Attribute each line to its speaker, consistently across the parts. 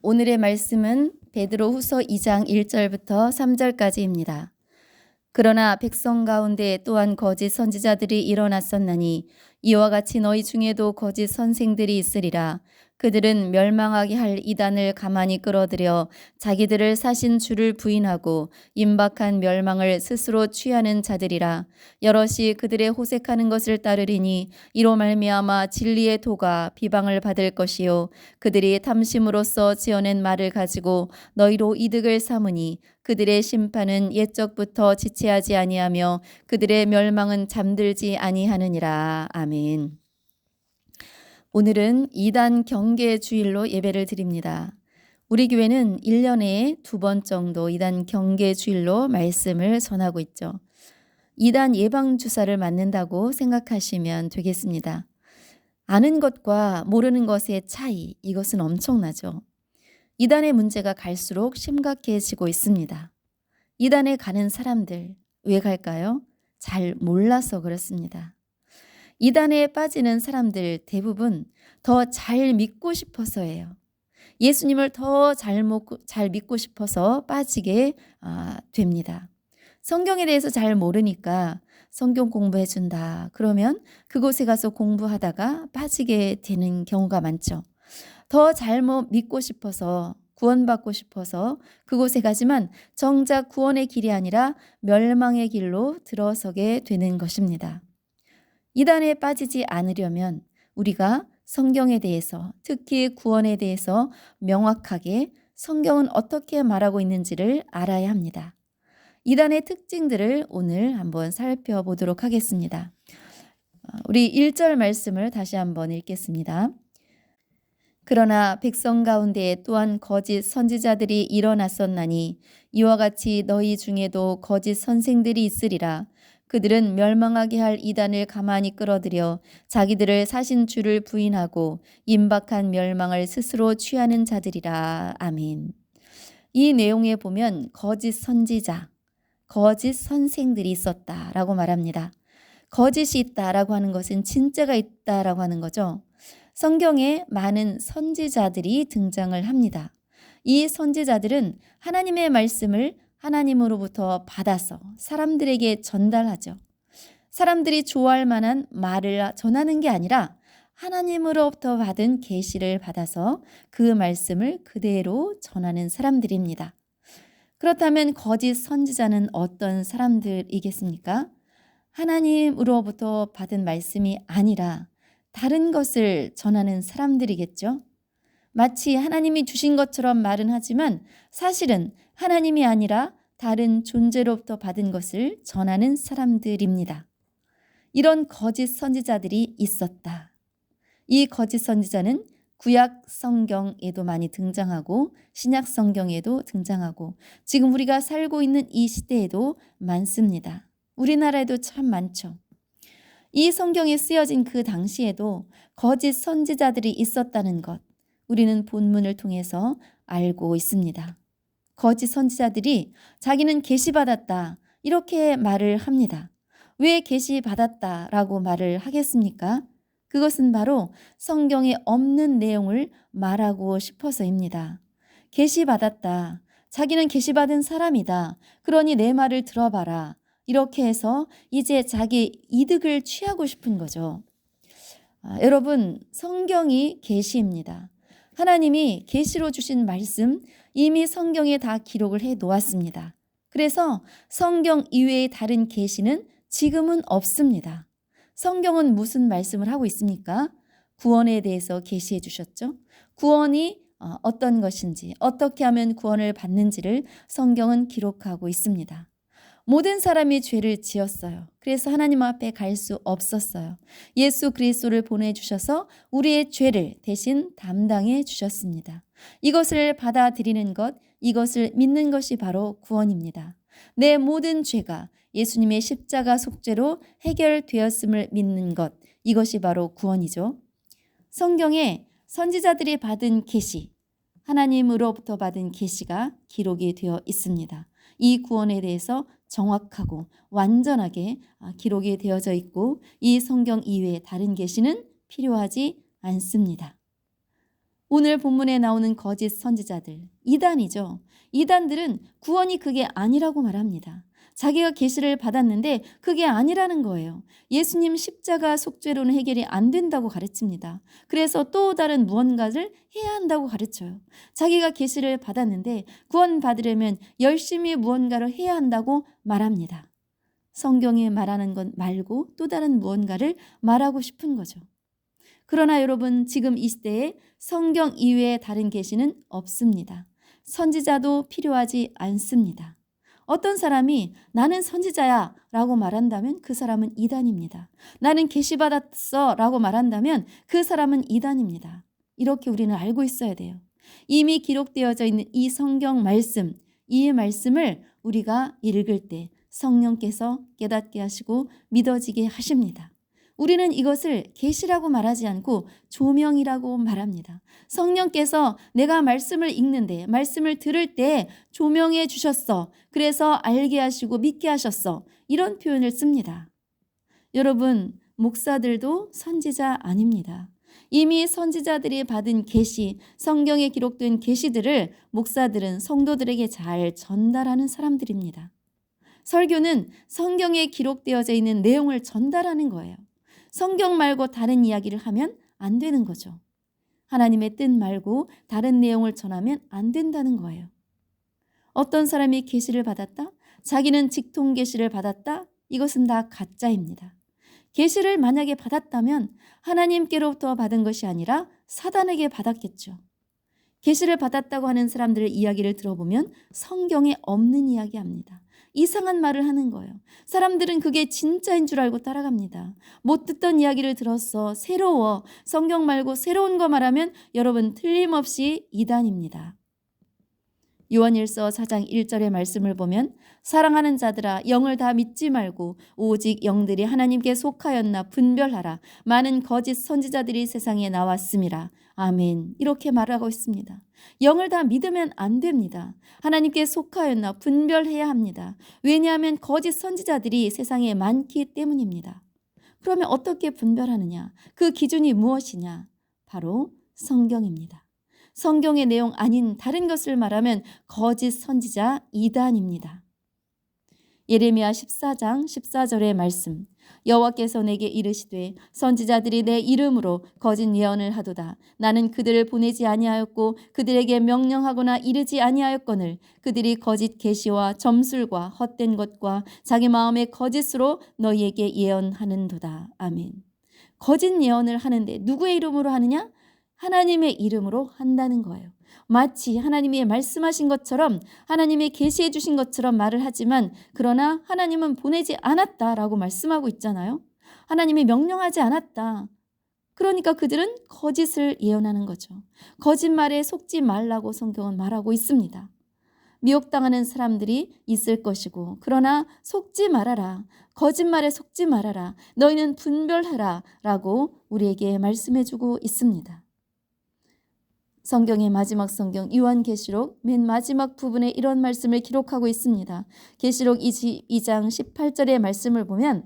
Speaker 1: 오늘의 말씀은 베드로후서 2장 1절부터 3절까지입니다. 그러나 백성 가운데 또한 거짓 선지자들이 일어났었나니 이와 같이 너희 중에도 거짓 선생들이 있으리라. 그들은 멸망하게 할 이단을 가만히 끌어들여 자기들을 사신 주를 부인하고 임박한 멸망을 스스로 취하는 자들이라. 여럿이 그들의 호색하는 것을 따르리니 이로 말미암아 진리의 도가 비방을 받을 것이요 그들이 탐심으로써 지어낸 말을 가지고 너희로 이득을 삼으니 그들의 심판은 옛적부터 지체하지 아니하며 그들의 멸망은 잠들지 아니하느니라. 아멘. 오늘은 2단 경계 주일로 예배를 드립니다. 우리 교회는 1년에 2번 정도 2단 경계 주일로 말씀을 전하고 있죠. 2단 예방주사를 맞는다고 생각하시면 되겠습니다. 아는 것과 모르는 것의 차이, 이것은 엄청나죠. 2단의 문제가 갈수록 심각해지고 있습니다. 2단에 가는 사람들, 왜 갈까요? 잘 몰라서 그렇습니다. 2단에 빠지는 사람들 대부분 더 잘 믿고 싶어서예요. 예수님을 더 잘 믿고 싶어서 빠지게 됩니다. 성경에 대해서 잘 모르니까 성경 공부해준다. 그러면 그곳에 가서 공부하다가 빠지게 되는 경우가 많죠. 더 잘못 믿고 싶어서 구원받고 싶어서 그곳에 가지만 정작 구원의 길이 아니라 멸망의 길로 들어서게 되는 것입니다. 이단에 빠지지 않으려면 우리가 성경에 대해서 특히 구원에 대해서 명확하게 성경은 어떻게 말하고 있는지를 알아야 합니다. 이단의 특징들을 오늘 한번 살펴보도록 하겠습니다. 우리 1절 말씀을 다시 한번 읽겠습니다. 그러나 백성 가운데 또한 거짓 선지자들이 일어났었나니 이와 같이 너희 중에도 거짓 선생들이 있으리라. 그들은 멸망하게 할 이단을 가만히 끌어들여 자기들을 사신 주를 부인하고 임박한 멸망을 스스로 취하는 자들이라. 아멘. 이 내용에 보면 거짓 선지자, 거짓 선생들이 있었다라고 말합니다. 거짓이 있다라고 하는 것은 진짜가 있다라고 하는 거죠. 성경에 많은 선지자들이 등장을 합니다. 이 선지자들은 하나님의 말씀을 하나님으로부터 받아서 사람들에게 전달하죠. 사람들이 좋아할 만한 말을 전하는 게 아니라 하나님으로부터 받은 계시를 받아서 그 말씀을 그대로 전하는 사람들입니다. 그렇다면 거짓 선지자는 어떤 사람들이겠습니까? 하나님으로부터 받은 말씀이 아니라 다른 것을 전하는 사람들이겠죠. 마치 하나님이 주신 것처럼 말은 하지만 사실은 하나님이 아니라 다른 존재로부터 받은 것을 전하는 사람들입니다. 이런 거짓 선지자들이 있었다. 이 거짓 선지자는 구약 성경에도 많이 등장하고 신약 성경에도 등장하고 지금 우리가 살고 있는 이 시대에도 많습니다. 우리나라에도 참 많죠. 이 성경에 쓰여진 그 당시에도 거짓 선지자들이 있었다는 것, 우리는 본문을 통해서 알고 있습니다. 거짓 선지자들이 자기는 계시받았다 이렇게 말을 합니다. 왜 계시받았다라고 말을 하겠습니까? 그것은 바로 성경에 없는 내용을 말하고 싶어서입니다. 계시받았다. 자기는 계시받은 사람이다. 그러니 내 말을 들어봐라. 이렇게 해서 이제 자기 이득을 취하고 싶은 거죠. 여러분, 성경이 계시입니다. 하나님이 계시로 주신 말씀 이미 성경에 다 기록을 해 놓았습니다. 그래서 성경 이외의 다른 계시는 지금은 없습니다. 성경은 무슨 말씀을 하고 있습니까? 구원에 대해서 계시해 주셨죠. 구원이 어떤 것인지 어떻게 하면 구원을 받는지를 성경은 기록하고 있습니다. 모든 사람이 죄를 지었어요. 그래서 하나님 앞에 갈 수 없었어요. 예수 그리스도를 보내주셔서 우리의 죄를 대신 담당해 주셨습니다. 이것을 받아들이는 것, 이것을 믿는 것이 바로 구원입니다. 내 모든 죄가 예수님의 십자가 속죄로 해결되었음을 믿는 것, 이것이 바로 구원이죠. 성경에 선지자들이 받은 계시, 하나님으로부터 받은 계시가 기록이 되어 있습니다. 이 구원에 대해서 정확하고 완전하게 기록이 되어져 있고 이 성경 이외에 다른 계시는 필요하지 않습니다. 오늘 본문에 나오는 거짓 선지자들, 이단이죠. 이단들은 구원이 그게 아니라고 말합니다. 자기가 계시를 받았는데 그게 아니라는 거예요. 예수님 십자가 속죄로는 해결이 안 된다고 가르칩니다. 그래서 또 다른 무언가를 해야 한다고 가르쳐요. 자기가 계시를 받았는데 구원 받으려면 열심히 무언가를 해야 한다고 말합니다. 성경에 말하는 것 말고 또 다른 무언가를 말하고 싶은 거죠. 그러나 여러분, 지금 이 시대에 성경 이외에 다른 계시는 없습니다. 선지자도 필요하지 않습니다. 어떤 사람이 나는 선지자야 라고 말한다면 그 사람은 이단입니다. 나는 계시 받았어 라고 말한다면 그 사람은 이단입니다. 이렇게 우리는 알고 있어야 돼요. 이미 기록되어져 있는 이 성경 말씀, 이 말씀을 우리가 읽을 때 성령께서 깨닫게 하시고 믿어지게 하십니다. 우리는 이것을 계시라고 말하지 않고 조명이라고 말합니다. 성령께서 내가 말씀을 읽는데, 말씀을 들을 때 조명해 주셨어. 그래서 알게 하시고 믿게 하셨어. 이런 표현을 씁니다. 여러분, 목사들도 선지자 아닙니다. 이미 선지자들이 받은 계시, 성경에 기록된 계시들을 목사들은 성도들에게 잘 전달하는 사람들입니다. 설교는 성경에 기록되어져 있는 내용을 전달하는 거예요. 성경 말고 다른 이야기를 하면 안 되는 거죠. 하나님의 뜻 말고 다른 내용을 전하면 안 된다는 거예요. 어떤 사람이 계시를 받았다? 자기는 직통 계시를 받았다? 이것은 다 가짜입니다. 계시를 만약에 받았다면 하나님께로부터 받은 것이 아니라 사단에게 받았겠죠. 계시를 받았다고 하는 사람들의 이야기를 들어보면 성경에 없는 이야기합니다. 이상한 말을 하는 거예요. 사람들은 그게 진짜인 줄 알고 따라갑니다. 못 듣던 이야기를 들었어. 새로워. 성경 말고 새로운 거 말하면 여러분 틀림없이 이단입니다. 요한일서 4장 1절의 말씀을 보면 사랑하는 자들아 영을 다 믿지 말고 오직 영들이 하나님께 속하였나 분별하라. 많은 거짓 선지자들이 세상에 나왔음이라. 아멘. 이렇게 말하고 있습니다. 영을 다 믿으면 안 됩니다. 하나님께 속하였나 분별해야 합니다. 왜냐하면 거짓 선지자들이 세상에 많기 때문입니다. 그러면 어떻게 분별하느냐? 그 기준이 무엇이냐? 바로 성경입니다. 성경의 내용 아닌 다른 것을 말하면 거짓 선지자 이단입니다. 예레미야 14장 14절의 말씀. 여호와께서 내게 이르시되 선지자들이 내 이름으로 거짓 예언을 하도다. 나는 그들을 보내지 아니하였고 그들에게 명령하거나 이르지 아니하였거늘 그들이 거짓 계시와 점술과 헛된 것과 자기 마음의 거짓으로 너희에게 예언하는도다. 아멘. 거짓 예언을 하는데 누구의 이름으로 하느냐? 하나님의 이름으로 한다는 거예요. 마치 하나님이 말씀하신 것처럼 하나님이 계시해 주신 것처럼 말을 하지만 그러나 하나님은 보내지 않았다라고 말씀하고 있잖아요. 하나님이 명령하지 않았다. 그러니까 그들은 거짓을 예언하는 거죠. 거짓말에 속지 말라고 성경은 말하고 있습니다. 미혹당하는 사람들이 있을 것이고 그러나 속지 말아라. 거짓말에 속지 말아라. 너희는 분별해라 라고 우리에게 말씀해 주고 있습니다. 성경의 마지막 성경 요한계시록 맨 마지막 부분에 이런 말씀을 기록하고 있습니다. 계시록 22장 18절의 말씀을 보면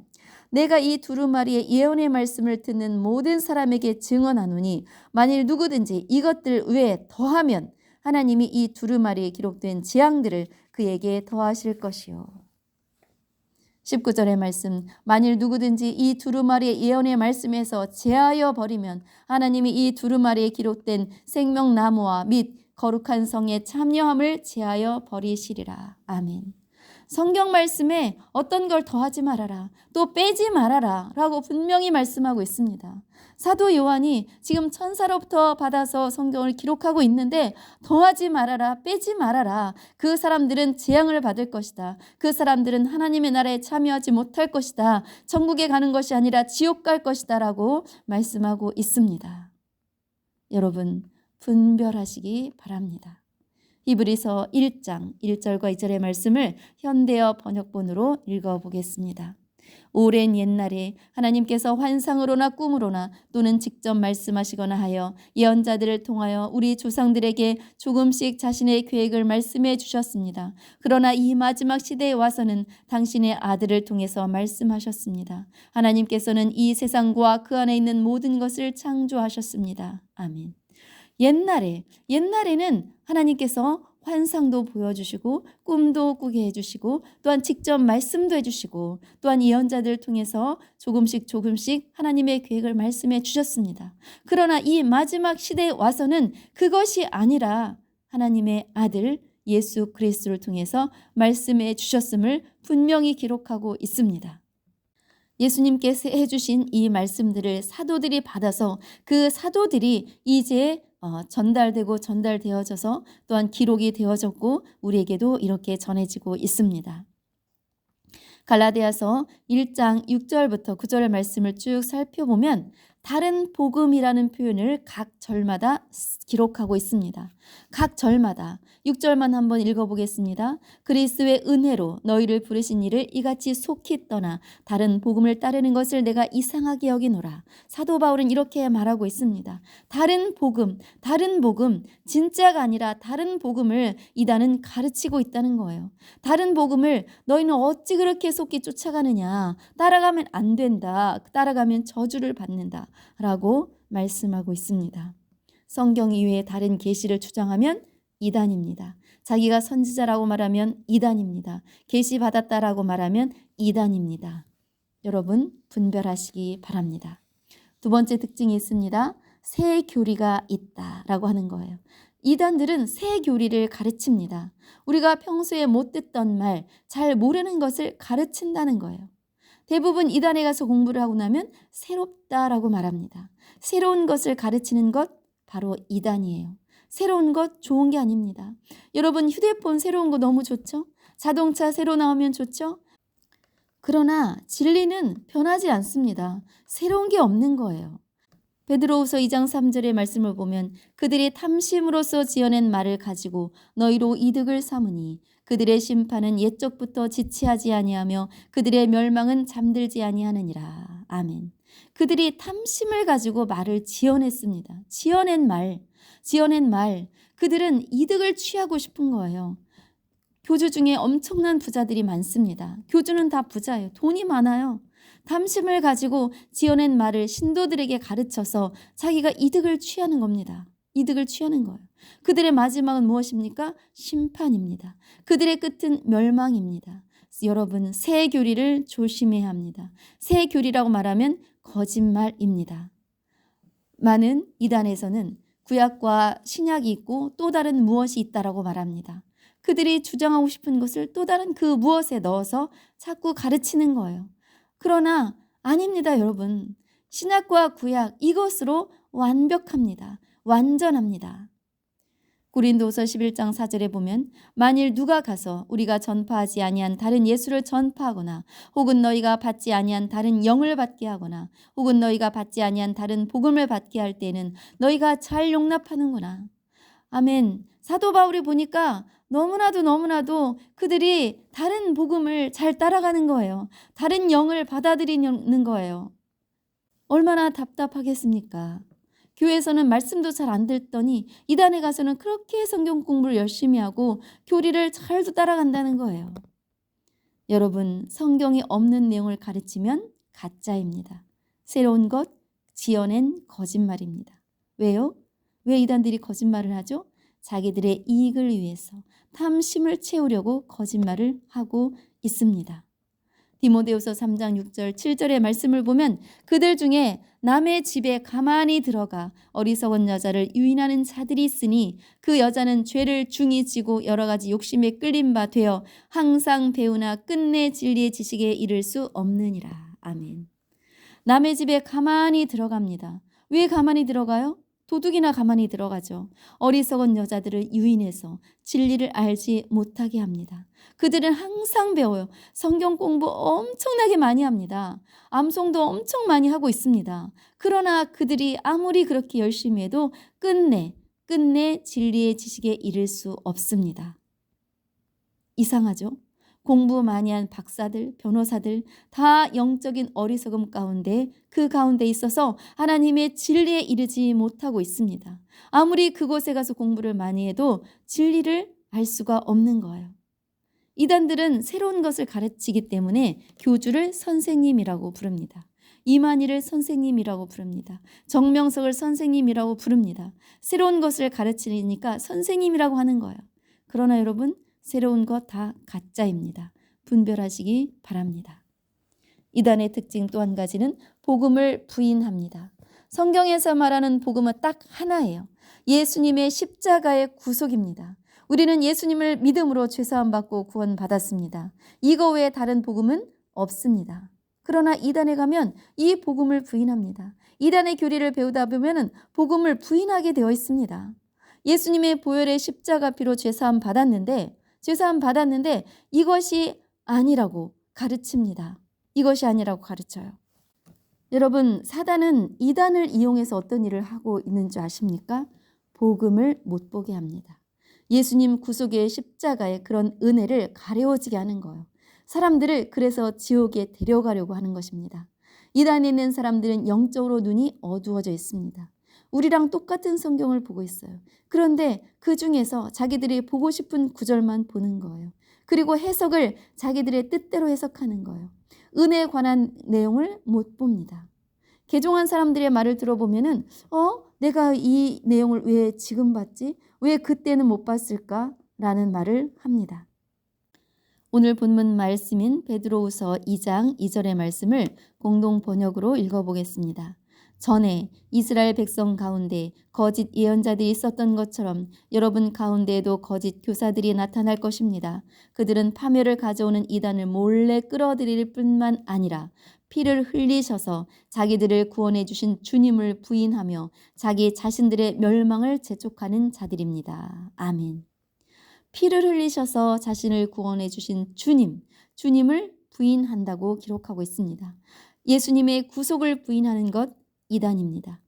Speaker 1: 내가 이 두루마리의 예언의 말씀을 듣는 모든 사람에게 증언하노니 만일 누구든지 이것들 외에 더하면 하나님이 이 두루마리에 기록된 재앙들을 그에게 더하실 것이요. 19절의 말씀, 만일 누구든지 이 두루마리의 예언의 말씀에서 제하여 버리면 하나님이 이 두루마리에 기록된 생명나무와 및 거룩한 성의 참여함을 제하여 버리시리라. 아멘. 성경 말씀에 어떤 걸 더하지 말아라, 또 빼지 말아라 라고 분명히 말씀하고 있습니다. 사도 요한이 지금 천사로부터 받아서 성경을 기록하고 있는데 더하지 말아라, 빼지 말아라. 그 사람들은 재앙을 받을 것이다. 그 사람들은 하나님의 나라에 참여하지 못할 것이다. 천국에 가는 것이 아니라 지옥 갈 것이다 라고 말씀하고 있습니다. 여러분 분별하시기 바랍니다. 히브리서 1장 1절과 2절의 말씀을 현대어 번역본으로 읽어보겠습니다. 오랜 옛날에 하나님께서 환상으로나 꿈으로나 또는 직접 말씀하시거나 하여 예언자들을 통하여 우리 조상들에게 조금씩 자신의 계획을 말씀해 주셨습니다. 그러나 이 마지막 시대에 와서는 당신의 아들을 통해서 말씀하셨습니다. 하나님께서는 이 세상과 그 안에 있는 모든 것을 창조하셨습니다. 아멘. 옛날에는 하나님께서 환상도 보여주시고 꿈도 꾸게 해주시고 또한 직접 말씀도 해주시고 또한 예언자들을 통해서 조금씩 하나님의 계획을 말씀해 주셨습니다. 그러나 이 마지막 시대에 와서는 그것이 아니라 하나님의 아들 예수 그리스도를 통해서 말씀해 주셨음을 분명히 기록하고 있습니다. 예수님께서 해주신 이 말씀들을 사도들이 받아서 그 사도들이 이제 전달되어져서 또한 기록이 되어졌고 우리에게도 이렇게 전해지고 있습니다. 갈라디아서 1장 6절부터 9절 말씀을 쭉 살펴보면 다른 복음이라는 표현을 각 절마다 기록하고 있습니다. 각 절마다 6절만 한번 읽어보겠습니다. 그리스도의 은혜로 너희를 부르신 이를 이같이 속히 떠나 다른 복음을 따르는 것을 내가 이상하게 여기노라. 사도 바울은 이렇게 말하고 있습니다. 다른 복음, 진짜가 아니라 다른 복음을 이단은 가르치고 있다는 거예요. 다른 복음을 너희는 어찌 그렇게 속히 쫓아가느냐. 따라가면 안 된다. 따라가면 저주를 받는다. 라고 말씀하고 있습니다. 성경 이외에 다른 계시를 주장하면 이단입니다. 자기가 선지자라고 말하면 이단입니다. 계시 받았다라고 말하면 이단입니다. 여러분 분별하시기 바랍니다. 두 번째 특징이 있습니다. 새 교리가 있다라고 하는 거예요. 이단들은 새 교리를 가르칩니다. 우리가 평소에 못 듣던 말, 잘 모르는 것을 가르친다는 거예요. 대부분 이단에 가서 공부를 하고 나면 새롭다라고 말합니다. 새로운 것을 가르치는 것 바로 이단이에요. 새로운 것 좋은 게 아닙니다. 여러분 휴대폰 새로운 거 너무 좋죠? 자동차 새로 나오면 좋죠? 그러나 진리는 변하지 않습니다. 새로운 게 없는 거예요. 베드로후서 2장 3절의 말씀을 보면 그들이 탐심으로써 지어낸 말을 가지고 너희로 이득을 삼으니 그들의 심판은 옛적부터 지체하지 아니하며 그들의 멸망은 잠들지 아니하느니라. 아멘. 그들이 탐심을 가지고 말을 지어냈습니다. 지어낸 말. 그들은 이득을 취하고 싶은 거예요. 교주 중에 엄청난 부자들이 많습니다. 교주는 다 부자예요. 돈이 많아요. 탐심을 가지고 지어낸 말을 신도들에게 가르쳐서 자기가 이득을 취하는 겁니다. 이득을 취하는 거예요. 그들의 마지막은 무엇입니까? 심판입니다. 그들의 끝은 멸망입니다. 여러분 새 교리를 조심해야 합니다. 새 교리라고 말하면 거짓말입니다. 많은 이단에서는 구약과 신약이 있고 또 다른 무엇이 있다라고 말합니다. 그들이 주장하고 싶은 것을 또 다른 그 무엇에 넣어서 자꾸 가르치는 거예요. 그러나 아닙니다, 여러분. 신약과 구약 이것으로 완벽합니다. 완전합니다. 고린도후서 11장 4절에 보면 만일 누가 가서 우리가 전파하지 아니한 다른 예수를 전파하거나 혹은 너희가 받지 아니한 다른 영을 받게 하거나 혹은 너희가 받지 아니한 다른 복음을 받게 할 때는 너희가 잘 용납하는구나. 아멘. 사도 바울이 보니까 너무나도 그들이 다른 복음을 잘 따라가는 거예요. 다른 영을 받아들이는 거예요. 얼마나 답답하겠습니까? 교회에서는 말씀도 잘 안 듣더니 이단에 가서는 그렇게 성경 공부를 열심히 하고 교리를 잘도 따라간다는 거예요. 여러분, 성경에 없는 내용을 가르치면 가짜입니다. 새로운 것, 지어낸 거짓말입니다. 왜요? 왜 이단들이 거짓말을 하죠? 자기들의 이익을 위해서 탐심을 채우려고 거짓말을 하고 있습니다. 디모데후서 3장 6절 7절의 말씀을 보면 그들 중에 남의 집에 가만히 들어가 어리석은 여자를 유인하는 자들이 있으니 그 여자는 죄를 중히 지고 여러 가지 욕심에 끌린 바 되어 항상 배우나 끝내 진리의 지식에 이를 수 없느니라. 아멘. 남의 집에 가만히 들어갑니다. 왜 가만히 들어가요? 도둑이나 가만히 들어가죠. 어리석은 여자들을 유인해서 진리를 알지 못하게 합니다. 그들은 항상 배워요. 성경 공부 엄청나게 많이 합니다. 암송도 엄청 많이 하고 있습니다. 그러나 그들이 아무리 그렇게 열심히 해도 끝내 진리의 지식에 이를 수 없습니다. 이상하죠? 공부 많이 한 박사들, 변호사들 다 영적인 어리석음 가운데 그 가운데 있어서 하나님의 진리에 이르지 못하고 있습니다. 아무리 그곳에 가서 공부를 많이 해도 진리를 알 수가 없는 거예요. 이단들은 새로운 것을 가르치기 때문에 교주를 선생님이라고 부릅니다. 이만희를 선생님이라고 부릅니다. 정명석을 선생님이라고 부릅니다. 새로운 것을 가르치니까 선생님이라고 하는 거예요. 그러나 여러분, 새로운 것 다 가짜입니다. 분별하시기 바랍니다. 이단의 특징 또 한 가지는 복음을 부인합니다. 성경에서 말하는 복음은 딱 하나예요. 예수님의 십자가의 구속입니다. 우리는 예수님을 믿음으로 죄사함 받고 구원받았습니다. 이거 외에 다른 복음은 없습니다. 그러나 이단에 가면 이 복음을 부인합니다. 이단의 교리를 배우다 보면 복음을 부인하게 되어 있습니다. 예수님의 보혈의 십자가 피로 죄사함 받았는데 이것이 아니라고 가르칩니다. 이것이 아니라고 가르쳐요. 여러분, 사단은 이단을 이용해서 어떤 일을 하고 있는 줄 아십니까? 복음을 못 보게 합니다. 예수님 구속의 십자가의 그런 은혜를 가려워지게 하는 거예요. 사람들을 그래서 지옥에 데려가려고 하는 것입니다. 이단에 있는 사람들은 영적으로 눈이 어두워져 있습니다. 우리랑 똑같은 성경을 보고 있어요. 그런데 그 중에서 자기들이 보고 싶은 구절만 보는 거예요. 그리고 해석을 자기들의 뜻대로 해석하는 거예요. 은혜에 관한 내용을 못 봅니다. 개종한 사람들의 말을 들어보면은 내가 이 내용을 왜 지금 봤지? 왜 그때는 못 봤을까? 라는 말을 합니다. 오늘 본문 말씀인 베드로후서 2장 2절의 말씀을 공동 번역으로 읽어보겠습니다. 전에 이스라엘 백성 가운데 거짓 예언자들이 있었던 것처럼 여러분 가운데에도 거짓 교사들이 나타날 것입니다. 그들은 파멸을 가져오는 이단을 몰래 끌어들일 뿐만 아니라 피를 흘리셔서 자기들을 구원해 주신 주님을 부인하며 자기 자신들의 멸망을 재촉하는 자들입니다. 아멘. 피를 흘리셔서 자신을 구원해 주신 주님을 부인한다고 기록하고 있습니다. 예수님의 구속을 부인하는 것 이단입니다.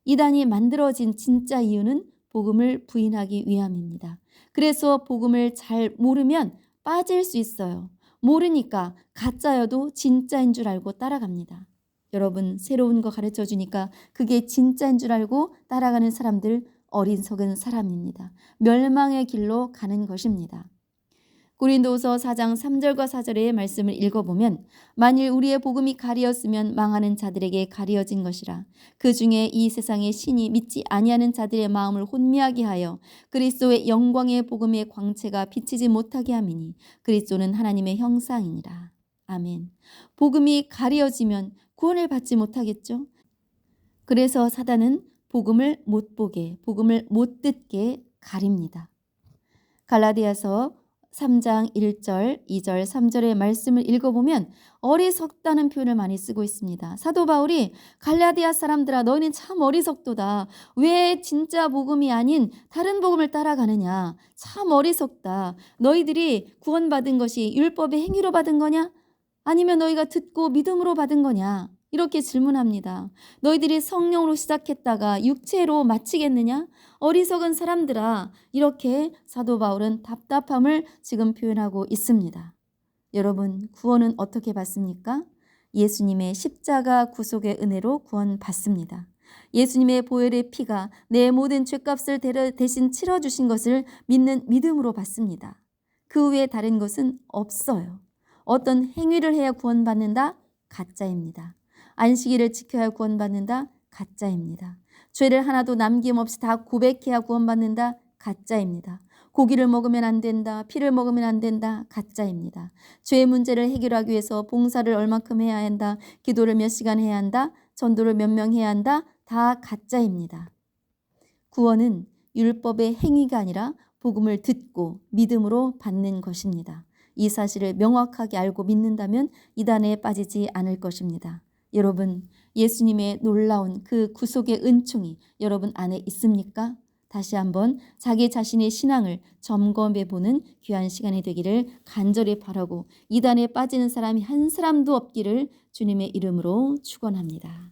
Speaker 1: 이단이 만들어진 진짜 이유는 복음을 부인하기 위함입니다. 그래서 복음을 잘 모르면 빠질 수 있어요. 모르니까 가짜여도 진짜인 줄 알고 따라갑니다. 여러분, 새로운 거 가르쳐 주니까 그게 진짜인 줄 알고 따라가는 사람들 어리석은 사람입니다. 멸망의 길로 가는 것입니다. 고린도후서 4장 3절과 4절의 말씀을 읽어보면 만일 우리의 복음이 가리었으면 망하는 자들에게 가리어진 것이라. 그 중에 이 세상의 신이 믿지 아니하는 자들의 마음을 혼미하게 하여 그리스도의 영광의 복음의 광채가 비치지 못하게 함이니 그리스도는 하나님의 형상이니라. 아멘. 복음이 가리어지면 구원을 받지 못하겠죠. 그래서 사단은 복음을 못 보게, 복음을 못 듣게 가립니다. 갈라디아서 3장 1절, 2절, 3절의 말씀을 읽어보면 어리석다는 표현을 많이 쓰고 있습니다. 사도 바울이 갈라디아 사람들아 너희는 참 어리석도다. 왜 진짜 복음이 아닌 다른 복음을 따라가느냐. 참 어리석다. 너희들이 구원받은 것이 율법의 행위로 받은 거냐? 아니면 너희가 듣고 믿음으로 받은 거냐? 이렇게 질문합니다. 너희들이 성령으로 시작했다가 육체로 마치겠느냐? 어리석은 사람들아. 이렇게 사도 바울은 답답함을 지금 표현하고 있습니다. 여러분, 구원은 어떻게 받습니까? 예수님의 십자가 구속의 은혜로 구원받습니다. 예수님의 보혈의 피가 내 모든 죄값을 대신 치러주신 것을 믿는 믿음으로 받습니다. 그 외에 다른 것은 없어요. 어떤 행위를 해야 구원받는다? 가짜입니다. 안식일을 지켜야 구원받는다? 가짜입니다. 죄를 하나도 남김없이 다 고백해야 구원받는다? 가짜입니다. 고기를 먹으면 안 된다. 피를 먹으면 안 된다. 가짜입니다. 죄의 문제를 해결하기 위해서 봉사를 얼마큼 해야 한다. 기도를 몇 시간 해야 한다. 전도를 몇 명 해야 한다. 다 가짜입니다. 구원은 율법의 행위가 아니라 복음을 듣고 믿음으로 받는 것입니다. 이 사실을 명확하게 알고 믿는다면 이단에 빠지지 않을 것입니다. 여러분, 예수님의 놀라운 그 구속의 은총이 여러분 안에 있습니까? 다시 한번 자기 자신의 신앙을 점검해보는 귀한 시간이 되기를 간절히 바라고 이단에 빠지는 사람이 한 사람도 없기를 주님의 이름으로 축원합니다.